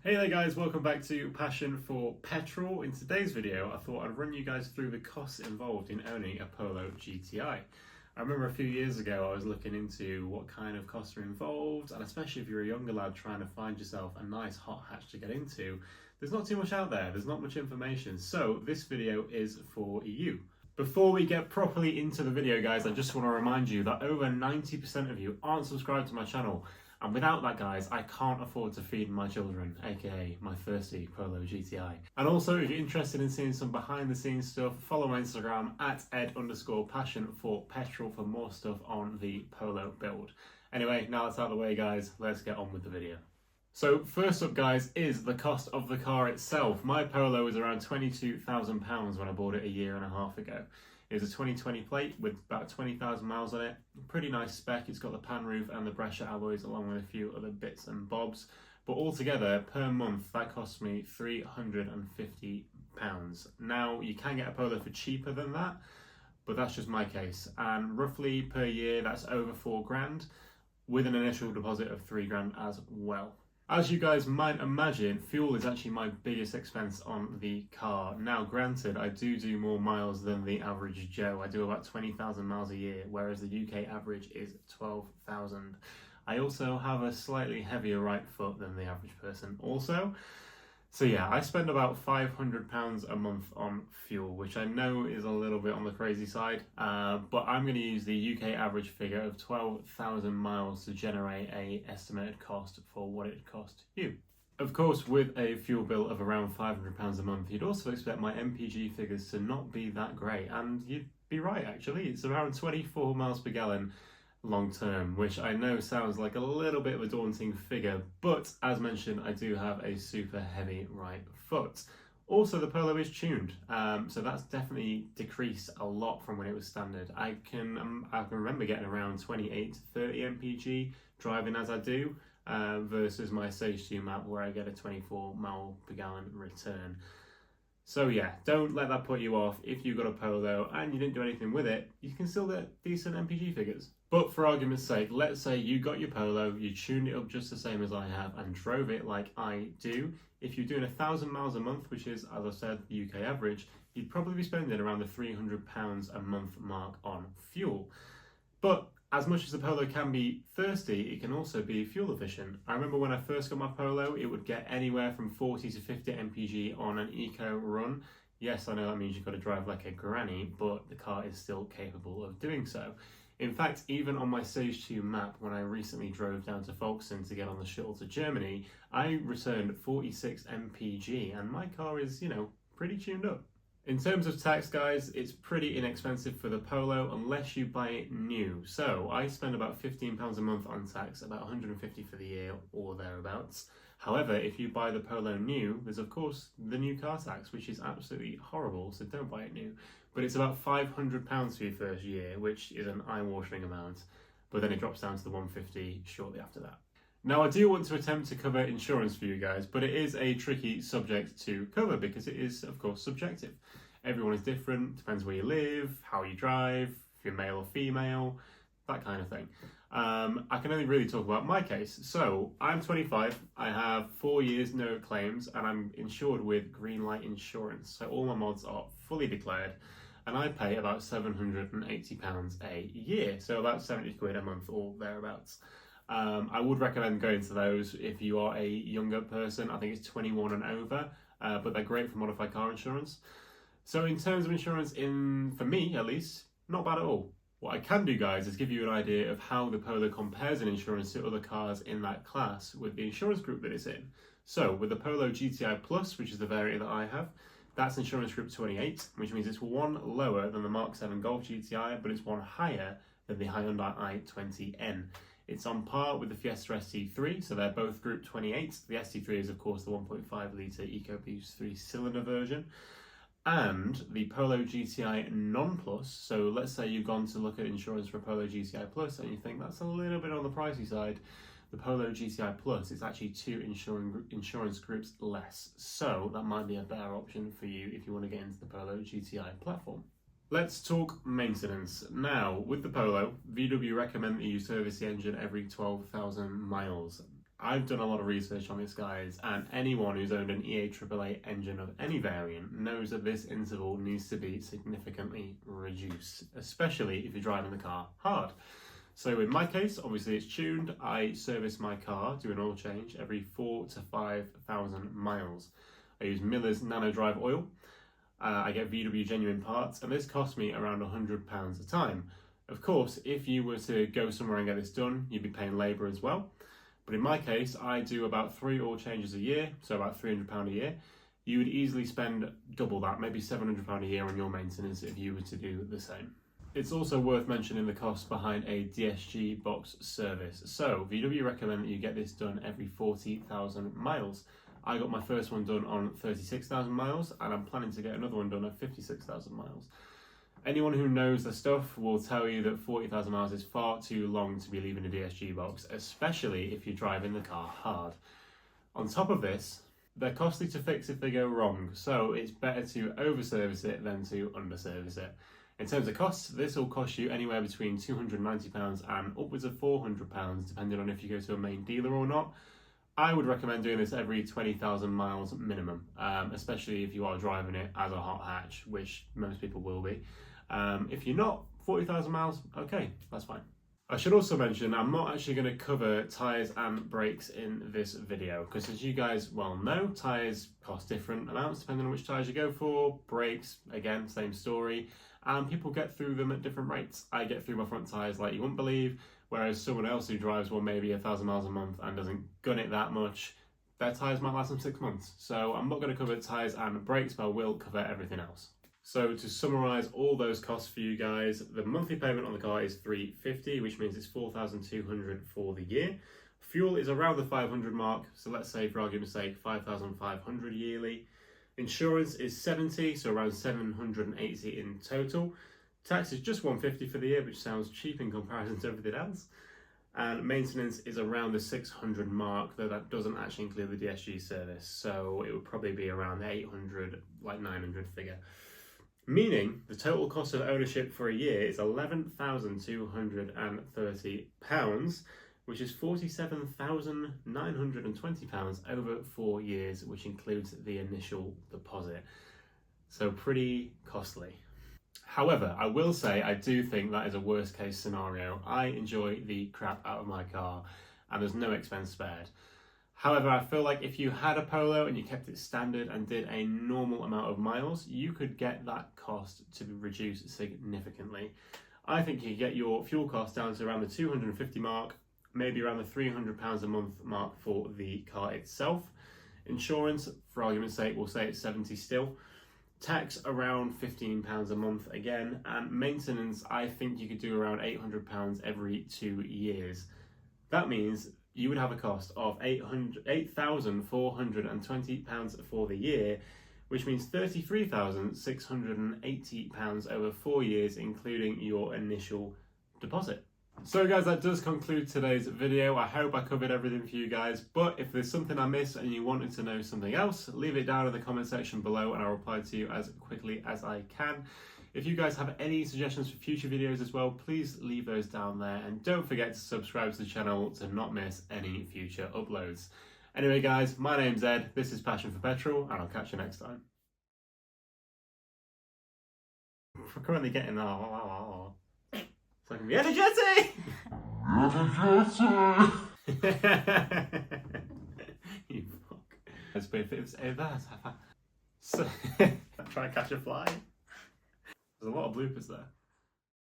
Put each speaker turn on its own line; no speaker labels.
Hey there guys, welcome back to Passion for Petrol. In today's video, I thought I'd run you guys through the costs involved in owning a Polo GTI. I remember a few years ago I was looking into what kind of costs are involved, and especially if you're a younger lad trying to find yourself a nice hot hatch to get into, there's not too much out there, there's not much information, so this video is for you. Before we get properly into the video guys, I just want to remind you that over 90% of you aren't subscribed to my channel. And without that, guys, I can't afford to feed my children, aka my thirsty Polo GTI. And also, if you're interested in seeing some behind the scenes stuff, follow my Instagram at ed_passion4petrol for more stuff on the Polo build. Anyway, now that's out of the way, guys, let's get on with the video. So first up, guys, is the cost of the car itself. My Polo was around £22,000 when I bought it a year and a half ago. It was a 2020 plate with about 20,000 miles on it. Pretty nice spec. It's got the pan roof and the Brescia alloys along with a few other bits and bobs. But altogether, per month, that cost me £350. Now, you can get a Polo for cheaper than that, but that's just my case. And roughly per year, that's over £4,000 with an initial deposit of £3,000 as well. As you guys might imagine, fuel is actually my biggest expense on the car. Now, granted, I do more miles than the average Joe. I do about 20,000 miles a year, whereas the UK average is 12,000. I also have a slightly heavier right foot than the average person also. So yeah, I spend about £500 a month on fuel, which I know is a little bit on the crazy side, but I'm going to use the UK average figure of 12,000 miles to generate an estimated cost for what it cost you. Of course, with a fuel bill of around £500 a month, you'd also expect my MPG figures to not be that great, and you'd be right actually. It's around 24 miles per gallon long term, which I know sounds like a little bit of a daunting figure, but as mentioned, I do have a super heavy right foot. Also, the Polo is tuned, so that's definitely decreased a lot from when it was standard. I can remember getting around 28 to 30 mpg driving as I do, versus my Stage 2 map where I get a 24 mile per gallon return. So yeah, don't let that put you off. If you got a Polo and you didn't do anything with it, you can still get decent MPG figures. But for argument's sake, let's say you got your Polo, you tuned it up just the same as I have and drove it like I do. If you're doing 1,000 miles a month, which is, as I said, the UK average, you'd probably be spending around the £300 a month mark on fuel. But as much as the Polo can be thirsty, it can also be fuel efficient. I remember when I first got my Polo, it would get anywhere from 40 to 50 mpg on an eco run. Yes, I know that means you've got to drive like a granny, but the car is still capable of doing so. In fact, even on my Stage 2 map, when I recently drove down to Folkestone to get on the shuttle to Germany, I returned 46 mpg, and my car is, pretty tuned up. In terms of tax, guys, it's pretty inexpensive for the Polo unless you buy it new. So I spend about £15 a month on tax, about £150 for the year or thereabouts. However, if you buy the Polo new, there's of course the new car tax, which is absolutely horrible, so don't buy it new. But it's about £500 for your first year, which is an eye-watering amount, but then it drops down to the £150 shortly after that. Now, I do want to attempt to cover insurance for you guys, but it is a tricky subject to cover because it is, of course, subjective. Everyone is different, depends where you live, how you drive, if you're male or female, that kind of thing. I can only really talk about my case. So, I'm 25, I have 4 years no claims, and I'm insured with Green Light Insurance. So all my mods are fully declared, and I pay about £780 a year, so about 70 quid a month or thereabouts. I would recommend going to those if you are a younger person. I think it's 21 and over, but they're great for modified car insurance. So in terms of insurance, for me at least, not bad at all. What I can do, guys, is give you an idea of how the Polo compares in insurance to other cars in that class with the insurance group that it's in. So with the Polo GTI Plus, which is the variant that I have, that's insurance group 28, which means it's one lower than the Mark 7 Golf GTI, but it's one higher than the Hyundai i20N. It's on par with the Fiesta ST3, so they're both Group 28. The ST3 is, of course, the 1.5 litre EcoBoost 3-cylinder version. And the Polo GTI Non-Plus, so let's say you've gone to look at insurance for Polo GTI Plus and you think that's a little bit on the pricey side. The Polo GTI Plus is actually 2 insurance groups less, so that might be a better option for you if you want to get into the Polo GTI platform. Let's talk maintenance. Now, with the Polo, VW recommend that you service the engine every 12,000 miles. I've done a lot of research on this, guys, and anyone who's owned an EA888 engine of any variant knows that this interval needs to be significantly reduced, especially if you're driving the car hard. So in my case, obviously it's tuned. I service my car, do an oil change every 4,000 to 5,000 miles. I use Miller's Nano Drive oil. I get VW genuine parts, and this costs me around £100 a time. Of course, if you were to go somewhere and get this done, you'd be paying labour as well. But in my case, I do about 3 oil changes a year, so about £300 a year. You would easily spend double that, maybe £700 a year on your maintenance if you were to do the same. It's also worth mentioning the cost behind a DSG box service. So VW recommend that you get this done every 40,000 miles. I got my first one done on 36,000 miles, and I'm planning to get another one done at 56,000 miles. Anyone who knows the stuff will tell you that 40,000 miles is far too long to be leaving a DSG box, especially if you're driving the car hard. On top of this, they're costly to fix if they go wrong, so it's better to over-service it than to under-service it. In terms of costs, this will cost you anywhere between £290 and upwards of £400, depending on if you go to a main dealer or not. I would recommend doing this every 20,000 miles minimum, especially if you are driving it as a hot hatch, which most people will be. If you're not, 40,000 miles, okay, that's fine. I should also mention I'm not actually going to cover tyres and brakes in this video, because as you guys well know, tyres cost different amounts depending on which tyres you go for. Brakes, again, same story, and people get through them at different rates. I get through my front tyres like you wouldn't believe, whereas someone else who drives maybe 1,000 miles a month and doesn't gun it that much, their tyres might last them 6 months. So I'm not going to cover tyres and brakes, but I will cover everything else. So to summarise all those costs for you guys, the monthly payment on the car is $350, which means it's $4,200 for the year. Fuel is around the 500 mark, so let's say for argument's sake, 5,500 yearly. Insurance is 70, so around 780 in total. Tax is just 150 for the year, which sounds cheap in comparison to everything else. And maintenance is around the 600 mark, though that doesn't actually include the DSG service, so it would probably be around the 800, like 900 figure. Meaning the total cost of ownership for a year is £11,230, which is £47,920 over 4 years, which includes the initial deposit. So pretty costly. However, I will say I do think that is a worst case scenario. I enjoy the crap out of my car and there's no expense spared. However, I feel like if you had a Polo and you kept it standard and did a normal amount of miles, you could get that cost to be reduced significantly. I think you could get your fuel cost down to around the 250 mark, maybe around the £300 a month mark for the car itself. Insurance, for argument's sake, we'll say it's 70 still. Tax around £15 a month again, and maintenance I think you could do around £800 every 2 years. That means you would have a cost of £8,420 for the year, which means £33,680 over 4 years, including your initial deposit. So guys, that does conclude today's video. I hope I covered everything for you guys, but if there's something I missed and you wanted to know something else, leave it down in the comment section below and I'll reply to you as quickly as I can. If you guys have any suggestions for future videos as well, please leave those down there, and don't forget to subscribe to the channel to not miss any future uploads. Anyway guys, my name's Ed, this is Passion for Petrol, and I'll catch you next time. We're currently getting so I can be energetic! You fuck. Let's be if it's so try and catch a fly. There's a lot of bloopers there.